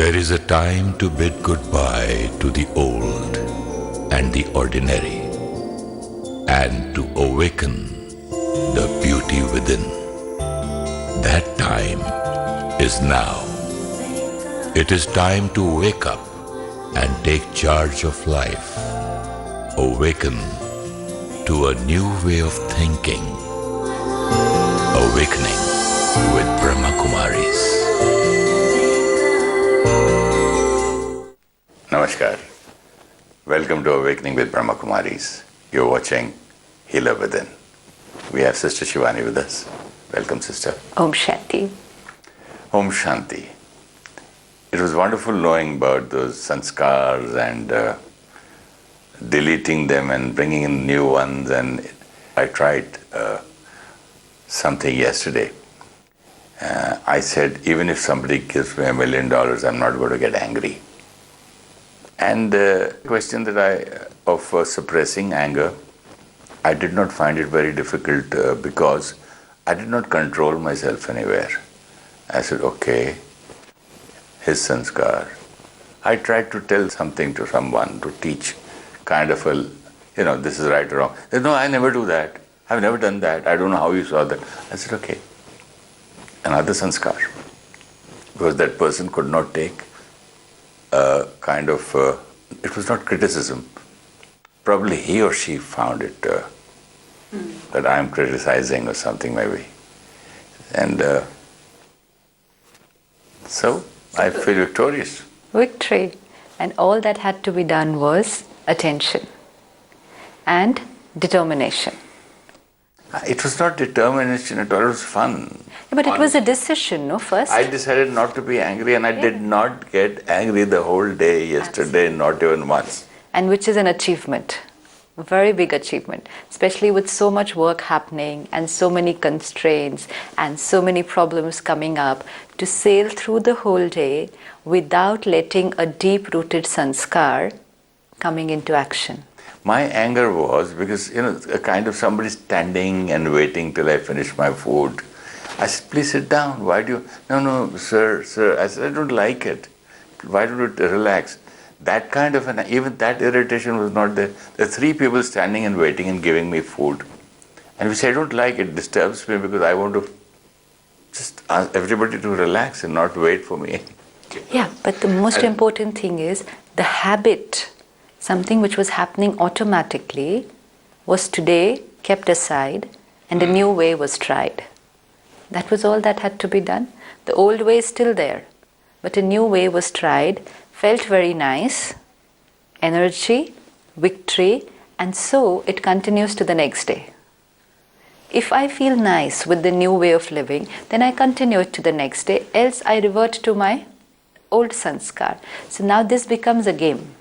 There is a time to bid goodbye to the old and the ordinary, and to awaken the beauty within. That time is now. It is time to wake up and take charge of life. Awaken to a new way of thinking. Awakening with Brahmakumaris. Namaskar. Welcome to Awakening with Brahmakumaris. You're watching Healer Within. We have Sister Shivani with us. Welcome, Sister. Om Shanti. Om Shanti. It was wonderful knowing about those sanskars and deleting them and bringing in new ones. And I tried something yesterday. I said, even if somebody gives me $1 million, I'm not going to get angry. And the question of suppressing anger, I did not find it very difficult because I did not control myself anywhere. I said, okay, his sanskar. I tried to tell something to someone, to teach kind of this is right or wrong. They said, no, I never do that. I've never done that. I don't know how you saw that. I said, okay, another sanskar. Because that person could not take it was not criticism. Probably he or she found it that I am criticizing or something maybe. And so I feel victorious. Victory. And all that had to be done was attention and determination. It was not determination at all, it was fun. But it was a decision, no, first? I decided not to be angry, and I did not get angry the whole day yesterday, not even once. And which is an achievement, a very big achievement, especially with so much work happening and so many constraints and so many problems coming up, to sail through the whole day without letting a deep-rooted sanskar coming into action. My anger was because, a kind of somebody standing and waiting till I finish my food. I said, please sit down. Why do you? No, sir. I said, I don't like it. Why don't you relax? That kind of even that irritation was not there. There are 3 people standing and waiting and giving me food. And which I don't like, it disturbs me because I want to just ask everybody to relax and not wait for me. Yeah, but the most important thing is the habit. Something which was happening automatically was today kept aside and a new way was tried. That was all that had to be done. The old way is still there, but a new way was tried, felt very nice, energy, victory, and so it continues to the next day. If I feel nice with the new way of living, then I continue it to the next day, else I revert to my old sanskar. So now this becomes a game.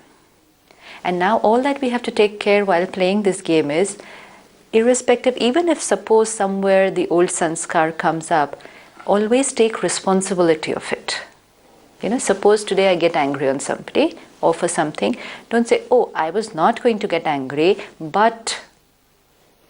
And now all that we have to take care while playing this game is, irrespective, even if suppose somewhere the old sanskar comes up, always take responsibility of it. Suppose today I get angry on somebody or for something, don't say, oh, I was not going to get angry, but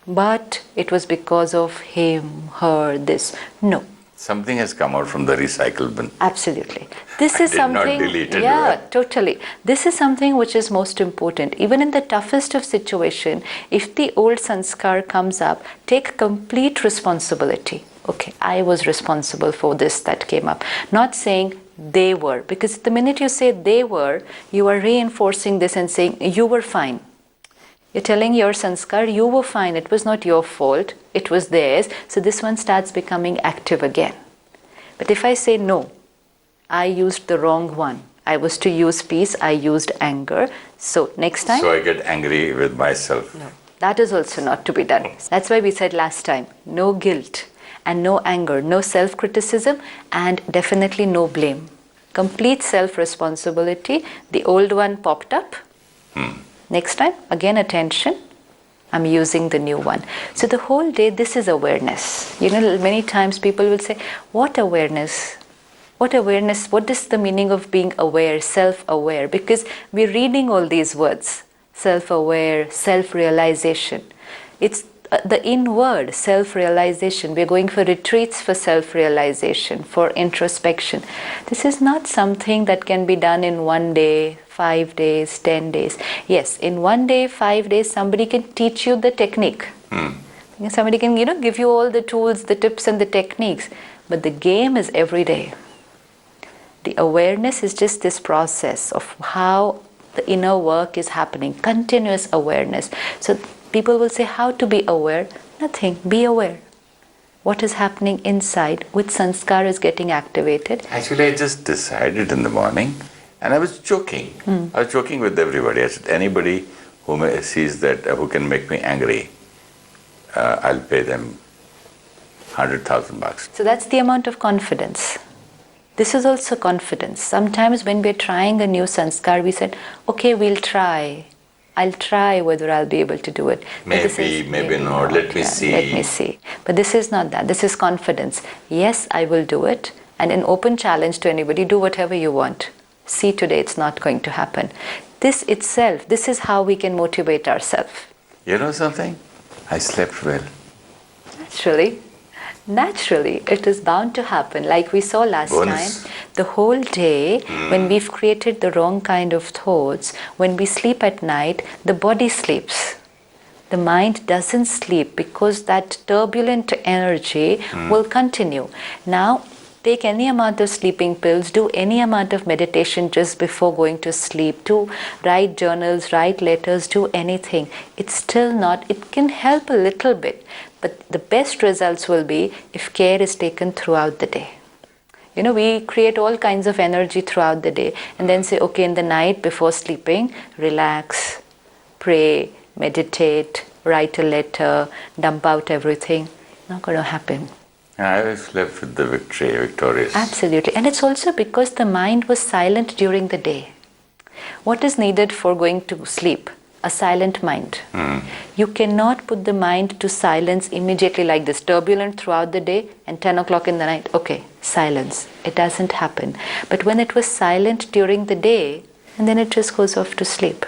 it was because of him, her, this. No. Something has come out from the recycle bin. Absolutely. This is something. Not deleted. Yeah, totally. This is something which is most important. Even in the toughest of situation, if the old sanskar comes up, take complete responsibility. Okay, I was responsible for this that came up. Not saying they were, because the minute you say they were, you are reinforcing this and saying you were fine. You're telling your sanskar, you were fine, it was not your fault, it was theirs. So this one starts becoming active again. But if I say no, I used the wrong one. I was to use peace, I used anger. So next time. So I get angry with myself. No, that is also not to be done. That's why we said last time, no guilt and no anger, no self-criticism, and definitely no blame. Complete self-responsibility. The old one popped up. Next time, again attention, I'm using the new one. So the whole day, this is awareness. Many times people will say, what awareness? What awareness? What is the meaning of being aware, self-aware? Because we're reading all these words, self-aware, self-realization. It's the inward self-realization. We're going for retreats for self-realization, for introspection. This is not something that can be done in 1 day, 5 days, 10 days. Yes, in 1 day, 5 days, somebody can teach you the technique. Somebody can, give you all the tools, the tips and the techniques. But the game is every day. The awareness is just this process of how the inner work is happening, continuous awareness. So people will say, how to be aware? Nothing, be aware. What is happening inside, which sanskar is getting activated? Actually, I just decided in the morning, and I was joking. I was joking with everybody. I said, anybody who sees that, who can make me angry, I'll pay them 100,000 bucks. So that's the amount of confidence. This is also confidence. Sometimes when we're trying a new sanskar, we said, okay, we'll try. I'll try whether I'll be able to do it. Maybe not. Let me see. Let me see. But this is not that. This is confidence. Yes, I will do it. And an open challenge to anybody, do whatever you want. See, today it's not going to happen. This itself, this is how we can motivate ourselves. You know something? I slept well. Naturally, it is bound to happen. Like we saw last time, the whole day, when we've created the wrong kind of thoughts, when we sleep at night, the body sleeps. The mind doesn't sleep because that turbulent energy will continue. Now, take any amount of sleeping pills, do any amount of meditation just before going to sleep, to write journals, write letters, do anything. It's still not, it can help a little bit, but the best results will be if care is taken throughout the day. We create all kinds of energy throughout the day and then say, okay, in the night before sleeping, relax, pray, meditate, write a letter, dump out everything. Not going to happen. I slept with the victorious. Absolutely. And it's also because the mind was silent during the day. What is needed for going to sleep? A silent mind. You cannot put the mind to silence immediately like this, turbulent throughout the day, and 10 o'clock in the night, okay, silence. It doesn't happen. But when it was silent during the day, and then it just goes off to sleep.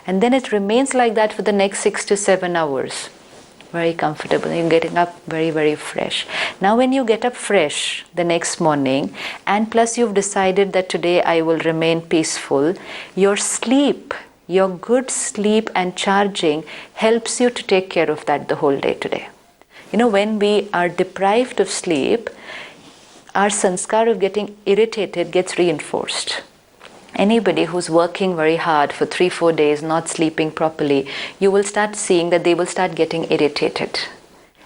And then it remains like that for the next 6 to 7 hours. Very comfortable. You're getting up very, very fresh. Now when you get up fresh the next morning, and plus you've decided that today I will remain peaceful, your sleep, your good sleep and charging helps you to take care of that the whole day today. When we are deprived of sleep, our sanskar of getting irritated gets reinforced. Anybody who's working very hard for 3-4 days, not sleeping properly, you will start seeing that they will start getting irritated.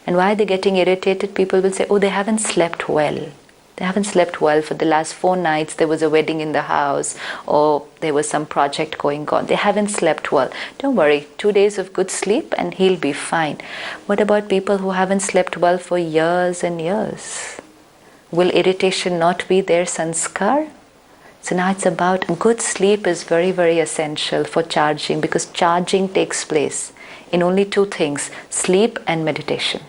And why are they getting irritated? People will say, oh, they haven't slept well. They haven't slept well for the last 4 nights. There was a wedding in the house, or there was some project going on. They haven't slept well. Don't worry, 2 days of good sleep and he'll be fine. What about people who haven't slept well for years and years? Will irritation not be their sanskar? So now it's about good sleep is very, very essential for charging, because charging takes place in only 2 things, sleep and meditation.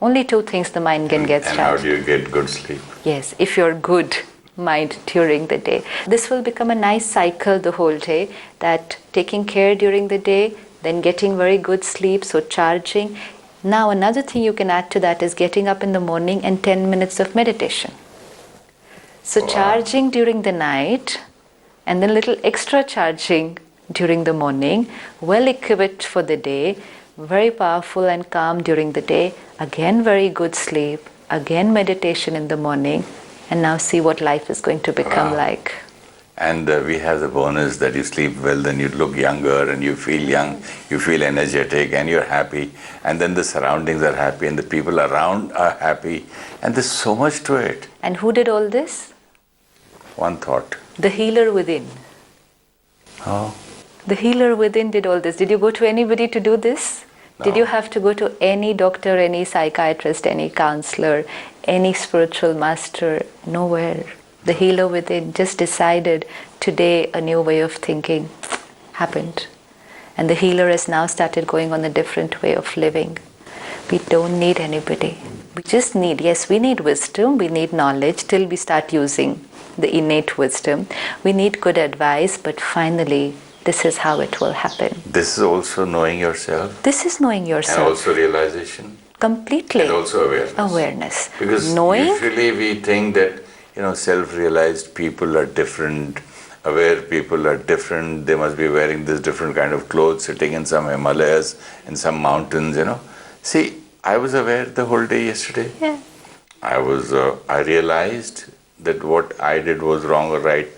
Only 2 things the mind can get charged. And how do you get good sleep? Yes, if you're good mind during the day. This will become a nice cycle the whole day, that taking care during the day, then getting very good sleep, so charging. Now another thing you can add to that is getting up in the morning and 10 minutes of meditation. So charging during the night and then little extra charging during the morning, well equipped for the day, very powerful and calm during the day, again very good sleep, again meditation in the morning, and now see what life is going to become like. And we have the bonus that you sleep well, then you look younger and you feel young, you feel energetic and you're happy, and then the surroundings are happy and the people around are happy, and there's so much to it. And who did all this? One thought. The healer within. Oh. The healer within did all this. Did you go to anybody to do this? No. Did you have to go to any doctor, any psychiatrist, any counselor, any spiritual master? Nowhere. The healer within just decided today a new way of thinking happened. And the healer has now started going on a different way of living. We don't need anybody. We just need, yes, we need wisdom, we need knowledge till we start using the innate wisdom. We need good advice, but finally this is how it will happen. This is also knowing yourself. This is knowing yourself. And also realization. Completely. And also awareness. Awareness. Because knowing, usually we think that, self-realized people are different, aware people are different, they must be wearing this different kind of clothes, sitting in some Himalayas, in some mountains, See, I was aware the whole day yesterday. Yeah. I realized that what I did was wrong or right.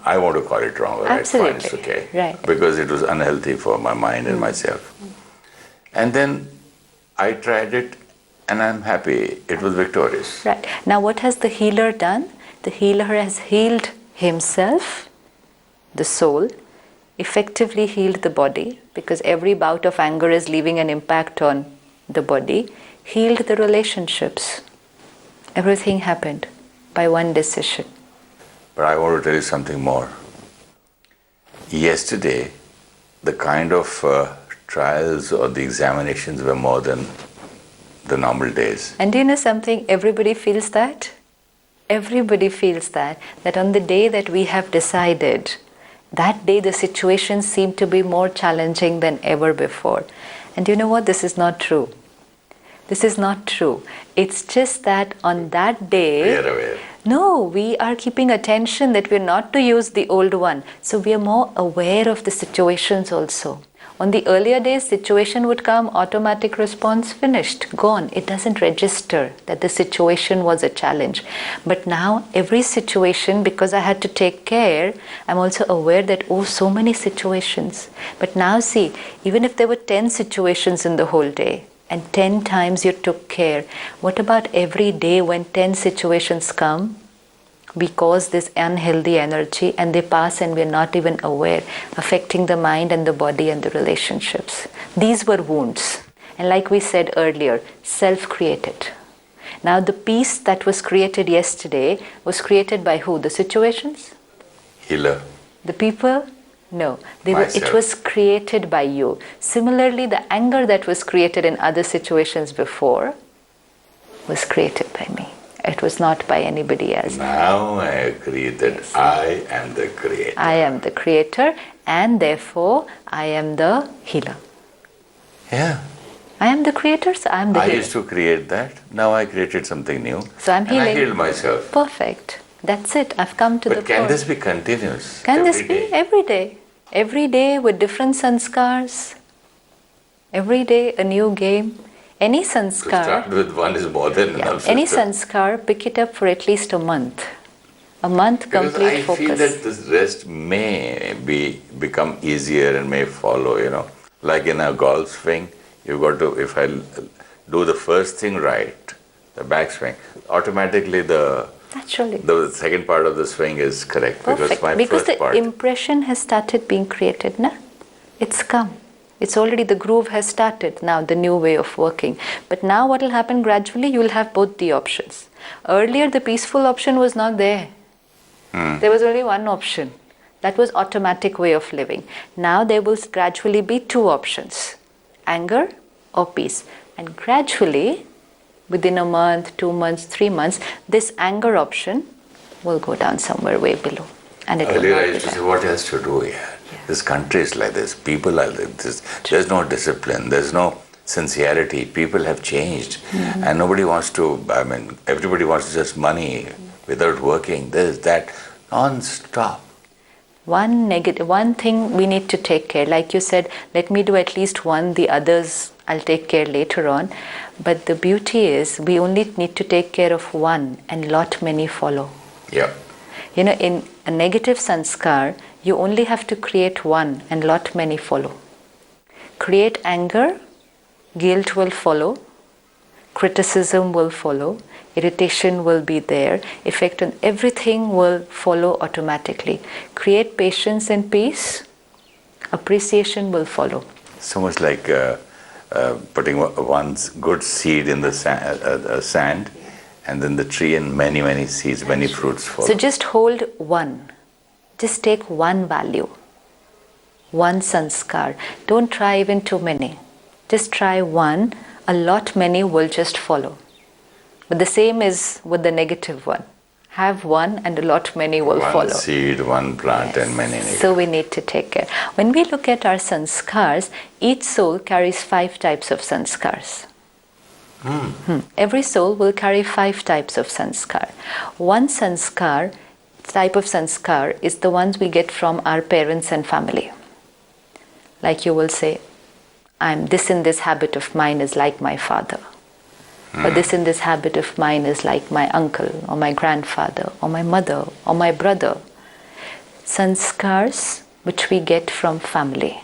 I want to call it wrong or Absolutely. right, fine, it's okay. Right. Because it was unhealthy for my mind and myself. And then I tried it and I'm happy. It was victorious. Right. Now what has the healer done? The healer has healed himself, the soul, effectively healed the body, because every bout of anger is leaving an impact on the body, healed the relationships. Everything happened by one decision. But I want to tell you something more. Yesterday, the kind of trials or the examinations were more than the normal days. And do you know something? Everybody feels that. Everybody feels that on the day that we have decided, that day the situations seem to be more challenging than ever before. And you know what? This is not true. This is not true. It's just that on that day, We are aware. no, we are keeping attention that we're not to use the old one. So we are more aware of the situations also. On the earlier days, situation would come, automatic response, finished, gone. It doesn't register that the situation was a challenge. But now, every situation, because I had to take care, I'm also aware that, so many situations. But now see, even if there were 10 situations in the whole day, and 10 times you took care, what about every day when 10 situations come? We cause this unhealthy energy and they pass and we're not even aware, affecting the mind and the body and the relationships. These were wounds. And like we said earlier, self-created. Now the peace that was created yesterday was created by who? The situations? Healer. The people? No. It was created by you. Similarly, the anger that was created in other situations before was created by me. It was not by anybody else. Now I agree that I am the creator. I am the creator and therefore I am the healer. Yeah. I am the creator, so I am the healer. I used to create that. Now I created something new. So I'm healing. And I healed myself. Perfect. That's it. I've come to the point. But can this be continuous? Can this be? Every day. Every day with different sanskars. Every day a new game. Any sanskar. To start with one is more than enough. Any sanskar, pick it up for at least a month. A month complete focus. I feel that this rest may become easier and may follow, Like in a golf swing, you've got to, if I do the first thing right, the backswing, automatically the second part of the swing is correct. Perfect. Because the impression has started being created, na? It's come. It's already, the groove has started now, the new way of working. But now what will happen gradually, you will have both the options. Earlier, the peaceful option was not there. There was only one option. That was automatic way of living. Now there will gradually be two options, anger or peace. And gradually, within a month, 2 months, 3 months, this anger option will go down somewhere way below. And it Earlier will I not used be to say, there. what else to do here? This country is like this, people are like this, there's no discipline, there's no sincerity, people have changed. And nobody wants to, everybody wants just money without working, this, that, non-stop. One thing we need to take care, like you said, let me do at least one, the others I'll take care later on. But the beauty is, we only need to take care of one and lot many follow. Yeah. In a negative sanskar, you only have to create one and lot many follow. Create anger, guilt will follow, criticism will follow, irritation will be there, effect on everything will follow automatically. Create patience and peace, appreciation will follow. So much like putting one's good seed in the sand, and then the tree and many, many seeds, many fruits follow. So just hold one. Just take one value, one sanskar. Don't try even too many. Just try one. A lot many will just follow. But the same is with the negative one. have one and a lot many will follow. One seed, one plant, and many need. So we need to take care. When we look at our sanskars, each soul carries 5 types of sanskars. Every soul will carry 5 types of sanskar. One type of sanskar is the ones we get from our parents and family. Like you will say, this in this habit of mine is like my father. Or this in this habit of mine is like my uncle or my grandfather or my mother or my brother. Sanskars which we get from family.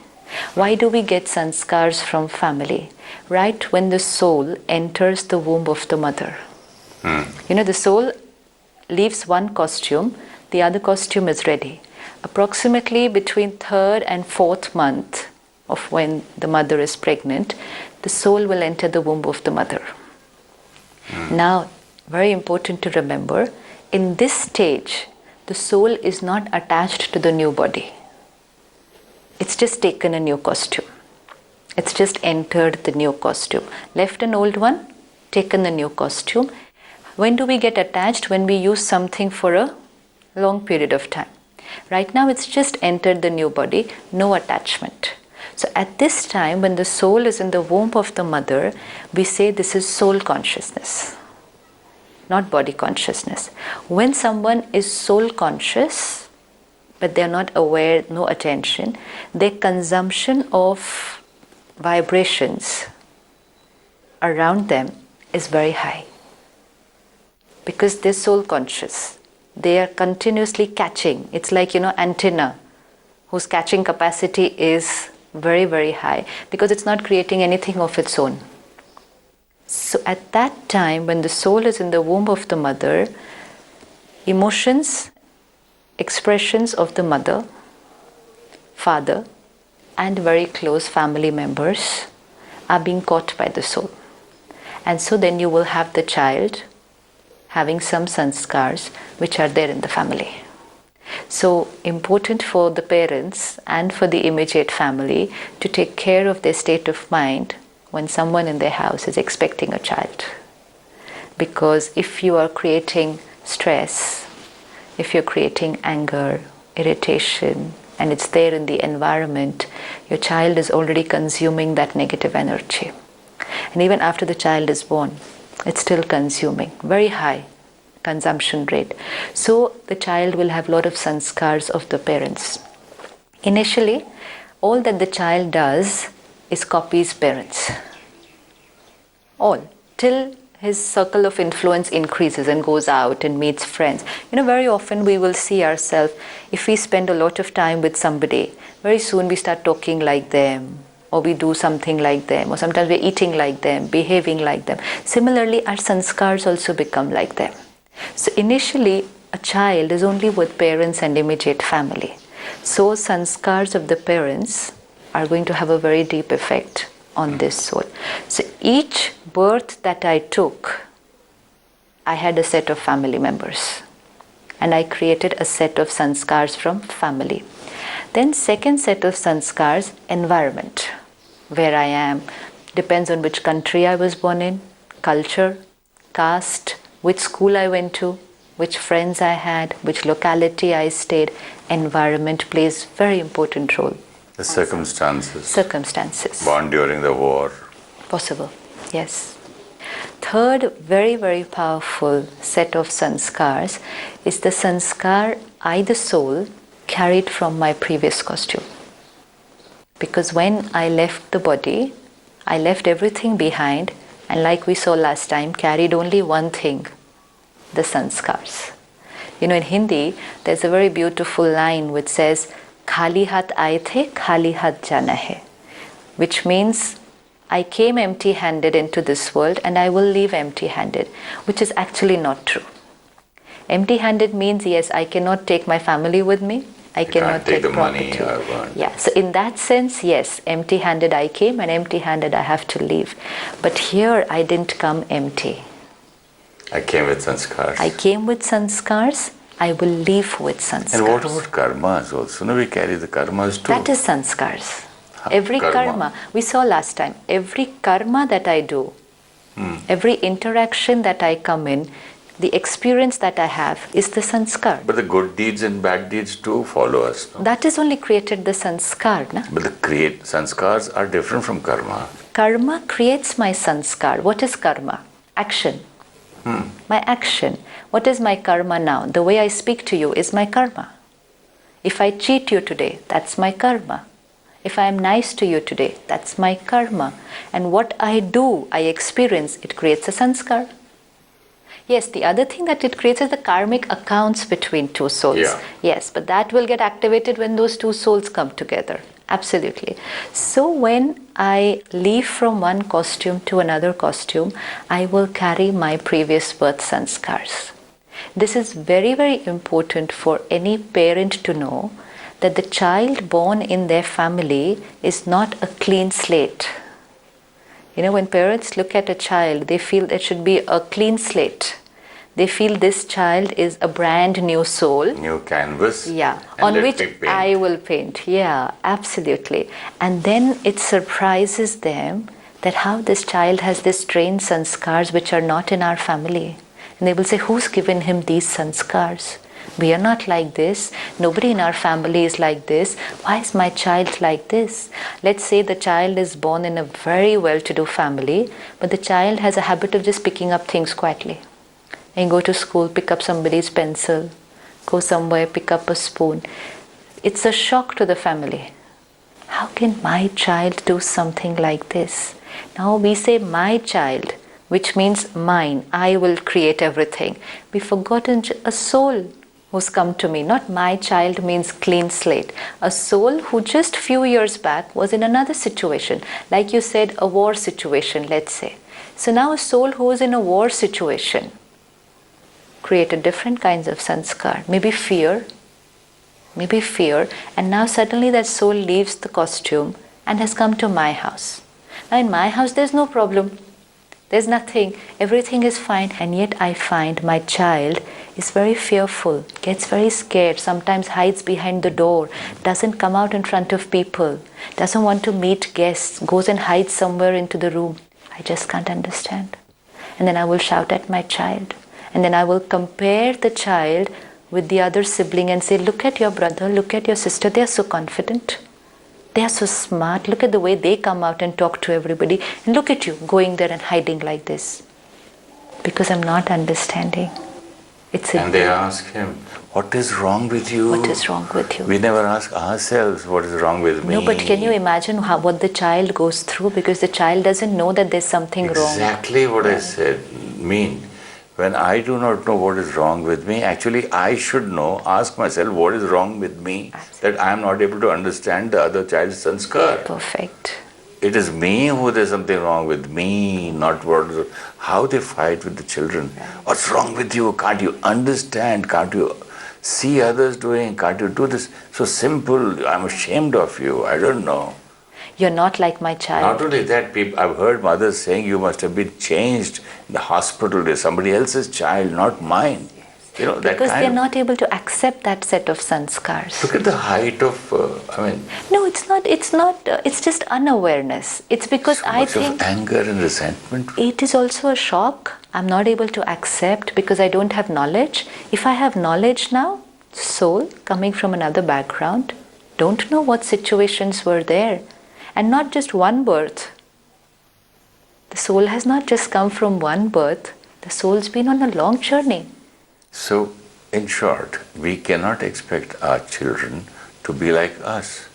Why do we get sanskars from family? Right when the soul enters the womb of the mother. The soul leaves one costume, the other costume is ready. Approximately between 3rd and 4th month of when the mother is pregnant, the soul will enter the womb of the mother. Now, very important to remember, in this stage, the soul is not attached to the new body. It's just taken a new costume. It's just entered the new costume. Left an old one, taken the new costume. When do we get attached? When we use something for a long period of time. Right now, it's just entered the new body, no attachment. So at this time, when the soul is in the womb of the mother, we say this is soul consciousness, not body consciousness. When someone is soul conscious, but they are not aware, no attention, their consumption of vibrations around them is very high. Because they're soul conscious. They are continuously catching. It's like, antenna whose catching capacity is very, very high because it's not creating anything of its own. So at that time, when the soul is in the womb of the mother, emotions, expressions of the mother, father, and very close family members are being caught by the soul. And so then you will have the child having some sanskars which are there in the family. So important for the parents and for the immediate family to take care of their state of mind when someone in their house is expecting a child. Because if you are creating stress, if you're creating anger, irritation, and it's there in the environment, your child is already consuming that negative energy. And even after the child is born, it's still consuming, very high consumption rate. So the child will have a lot of sanskars of the parents. Initially, all that the child does is copies parents. All. Till his circle of influence increases and goes out and meets friends. Very often we will see ourselves, if we spend a lot of time with somebody, very soon we start talking like them, or we do something like them, or sometimes we're eating like them, behaving like them. Similarly, our sanskars also become like them. So initially, a child is only with parents and immediate family. So sanskars of the parents are going to have a very deep effect on this soul. So each birth that I took, I had a set of family members. And I created a set of sanskars from family. Then second set of sanskars, environment. Where I am, depends on which country I was born in, culture, caste, which school I went to, which friends I had, which locality I stayed. Environment plays very important role. The circumstances. Circumstances. Born during the war. Possible, yes. Third, very, very powerful set of sanskars is the sanskar I, the soul, carried from my previous costume. Because when I left the body, I left everything behind, and like we saw last time, carried only one thing, the sanskars. In Hindi, there's a very beautiful line which says, Khali hat aaye the, khali hat jana hai. Which means, I came empty-handed into this world and I will leave empty-handed, which is actually not true. Empty-handed means, yes, I cannot take my family with me. I cannot take the property. money or what. Yeah, so in that sense, yes, empty-handed I came and empty-handed I have to leave. But here I didn't come empty. I came with sanskars. I came with sanskars, I will leave with sanskars. And what about karmas also? No, we carry the karmas too. That is sanskars. Every karma, we saw last time, every karma that I do, every interaction that I come in, the experience that I have is the sanskar. But the good deeds and bad deeds too follow us. No? That is only created the sanskar. Na? But the sanskars are different from karma. Karma creates my sanskar. What is karma? Action. My action. What is my karma now? The way I speak to you is my karma. If I cheat you today, that's my karma. If I am nice to you today, that's my karma. And what I do, I experience, it creates a sanskar. Yes, the other thing that it creates is the karmic accounts between two souls. Yeah. Yes, but that will get activated when those two souls come together. Absolutely. So when I leave from one costume to another costume, I will carry my previous birth sanskars. This is very, very important for any parent to know, that the child born in their family is not a clean slate. You know, when parents look at a child, they feel it should be a clean slate. They feel this child is a brand new soul. New canvas. Yeah, and on let which me paint. I will paint. Yeah, absolutely. And then it surprises them that how this child has this trained sanskars which are not in our family. And they will say, who's given him these sanskars? We are not like this. Nobody in our family is like this. Why is my child like this? Let's say the child is born in a very well-to-do family, but the child has a habit of just picking up things quietly. And go to school, pick up somebody's pencil, go somewhere, pick up a spoon. It's a shock to the family. How can my child do something like this? Now we say my child, which means mine. I will create everything. We've forgotten a soul who's come to me. Not my child means clean slate. A soul who just few years back was in another situation. Like you said, a war situation, let's say. So now a soul who is in a war situation created different kinds of sanskar. Maybe fear. And now suddenly that soul leaves the costume and has come to my house. Now in my house there's no problem. There's nothing. Everything is fine. And yet I find my child is very fearful, gets very scared, sometimes hides behind the door, doesn't come out in front of people, doesn't want to meet guests, goes and hides somewhere into the room. I just can't understand. And then I will shout at my child. And then I will compare the child with the other sibling and say, look at your brother, look at your sister, they are so confident. They are so smart. Look at the way they come out and talk to everybody. And look at you going there and hiding like this. Because I'm not understanding. And they ask him, what is wrong with you? What is wrong with you? We never ask ourselves, what is wrong with me? No, but can you imagine what the child goes through? Because the child doesn't know that there's something wrong. Exactly what I said. When I do not know what is wrong with me, actually I should know, ask myself what is wrong with me, that I am not able to understand the other child's sanskar. Perfect. It is me who there's something wrong with me, not how they fight with the children. What's wrong with you? Can't you understand? Can't you see others doing? Can't you do this? So simple, I'm ashamed of you, I don't know. You're not like my child. Not only that, I've heard mothers saying you must have been changed in the hospital. There's somebody else's child, not mine. You know, that because kind they're of, not able to accept that set of sanskars. Look at the height of, No, it's not, it's just unawareness. It's because so I much think of anger and resentment. it is also a shock. I'm not able to accept because I don't have knowledge. If I have knowledge now, soul coming from another background, don't know what situations were there. And not just one birth. The soul has not just come from one birth. The soul's been on a long journey. So, in short, we cannot expect our children to be like us.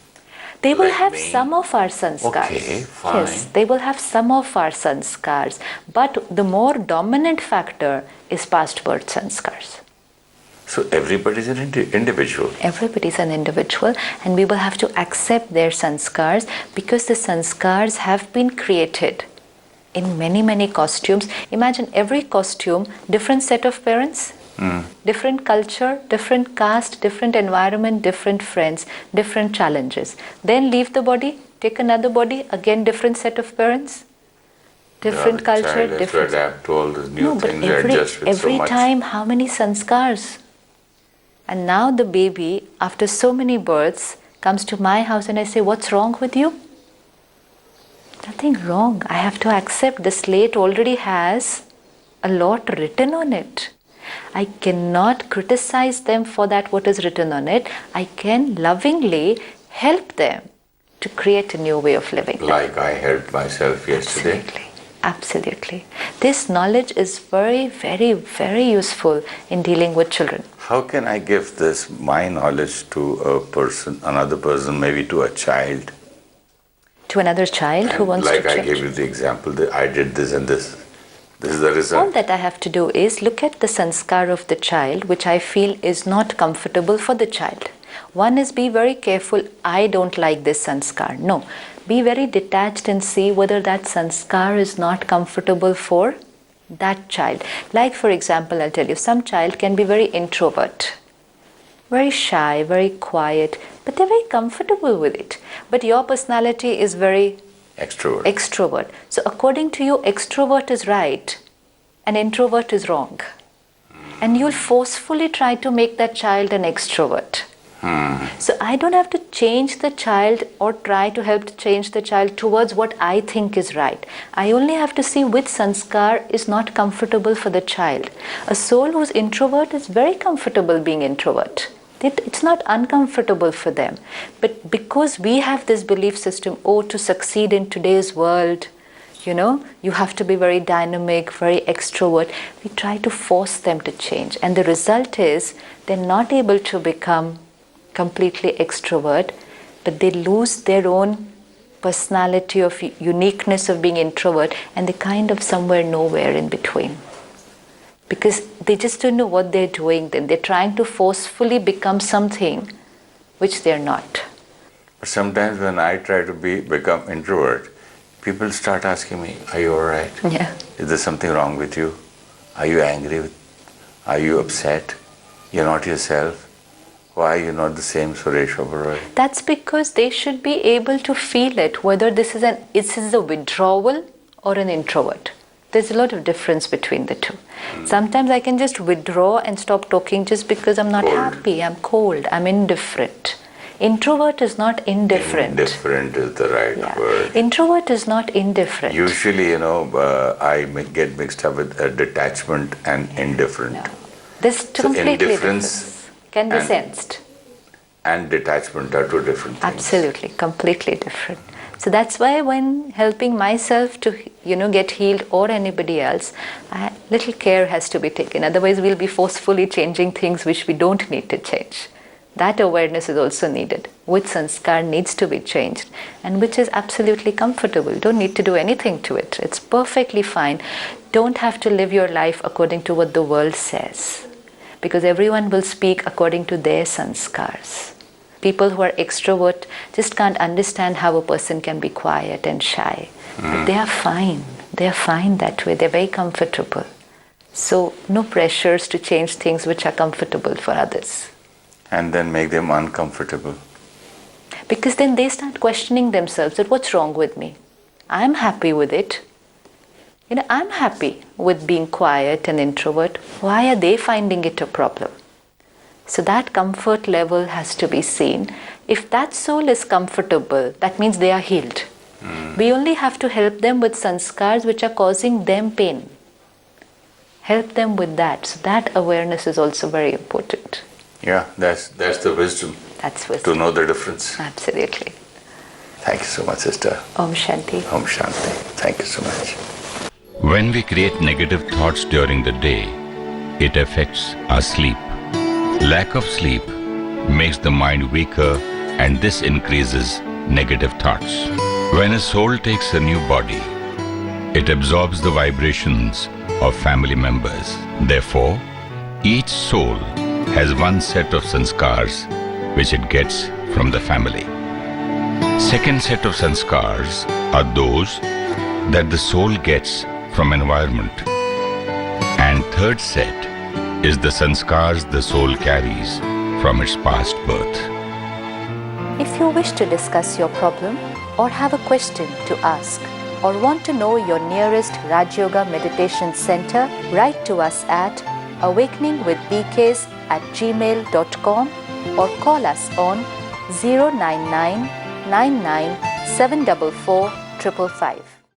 They will Like have me. some of our sanskars. Okay, fine. Yes, they will have some of our sanskars. But the more dominant factor is past birth sanskars. So everybody is an individual. Everybody is an individual, and we will have to accept their sanskars because the sanskars have been created in many, many costumes. Imagine every costume, different set of parents, different culture, different caste, different environment, different friends, different challenges. Then leave the body, take another body, again different set of parents, different culture, child has different. to adapt to all these new No, but things and adjust with so every much. time, how many sanskars? And now the baby, after so many births, comes to my house and I say, what's wrong with you? Nothing wrong. I have to accept the slate already has a lot written on it. I cannot criticize them for that, what is written on it. I can lovingly help them to create a new way of living. Like I helped myself yesterday. Absolutely. Absolutely. This knowledge is very, very, very useful in dealing with children. How can I give this, my knowledge, to a person, another person, maybe to a child? To another child who wants to change. Like I gave you the example that I did this and this. This is the result. All that I have to do is look at the sanskar of the child, which I feel is not comfortable for the child. One is be very careful, I don't like this sanskar. No. Be very detached and see whether that sanskar is not comfortable for that child. Like for example, I'll tell you, some child can be very introvert, very shy, very quiet, but they're very comfortable with it. But your personality is very extrovert. So according to you, extrovert is right and introvert is wrong. And you'll forcefully try to make that child an extrovert. So I don't have to change the child or try to help to change the child towards what I think is right. I only have to see which sanskar is not comfortable for the child. A soul who's introvert is very comfortable being introvert. It's not uncomfortable for them. But because we have this belief system, to succeed in today's world, you have to be very dynamic, very extrovert. We try to force them to change. And the result is they're not able to become completely extrovert, but they lose their own personality of uniqueness of being introvert, and they're kind of somewhere nowhere in between. Because they just don't know what they're doing then. They're trying to forcefully become something which they're not. But sometimes when I try to become introvert, people start asking me, are you all right? Yeah. Is there something wrong with you? Are you angry? Are you upset? You're not yourself? Why are you not the same Suresh Oberoi? That's because they should be able to feel it, whether this is a withdrawal or an introvert. There's a lot of difference between the two. Sometimes I can just withdraw and stop talking just because I'm not happy, I'm cold, I'm indifferent. Introvert is not indifferent. Indifferent is the right word. Introvert is not indifferent. Usually, I get mixed up with detachment and indifferent. No. This completely indifference can be sensed. And detachment are two different things. Absolutely, completely different. So that's why when helping myself to, get healed or anybody else, little care has to be taken. Otherwise, we'll be forcefully changing things which we don't need to change. That awareness is also needed. Which sanskar needs to be changed and which is absolutely comfortable. Don't need to do anything to it. It's perfectly fine. Don't have to live your life according to what the world says. Because everyone will speak according to their sanskars. People who are extrovert just can't understand how a person can be quiet and shy. But they are fine. They are fine that way. They're very comfortable. So no pressures to change things which are comfortable for others. And then make them uncomfortable. Because then they start questioning themselves that what's wrong with me? I'm happy with it. I'm happy with being quiet and introvert. Why are they finding it a problem? So that comfort level has to be seen. If that soul is comfortable, that means they are healed. We only have to help them with sanskars which are causing them pain. Help them with that. So that awareness is also very important. Yeah, that's the wisdom. That's wisdom. To know the difference. Absolutely. Thank you so much, sister. Om Shanti. Om Shanti. Thank you so much. When we create negative thoughts during the day, it affects our sleep. Lack of sleep makes the mind weaker, and this increases negative thoughts. When a soul takes a new body, it absorbs the vibrations of family members. Therefore, each soul has one set of sanskars which it gets from the family. Second set of sanskars are those that the soul gets from environment. And third set is the sanskars the soul carries from its past birth. If you wish to discuss your problem or have a question to ask or want to know your nearest Rajayoga Meditation Center, write to us at awakeningwithbks@gmail.com or call us on 099 99 744 555.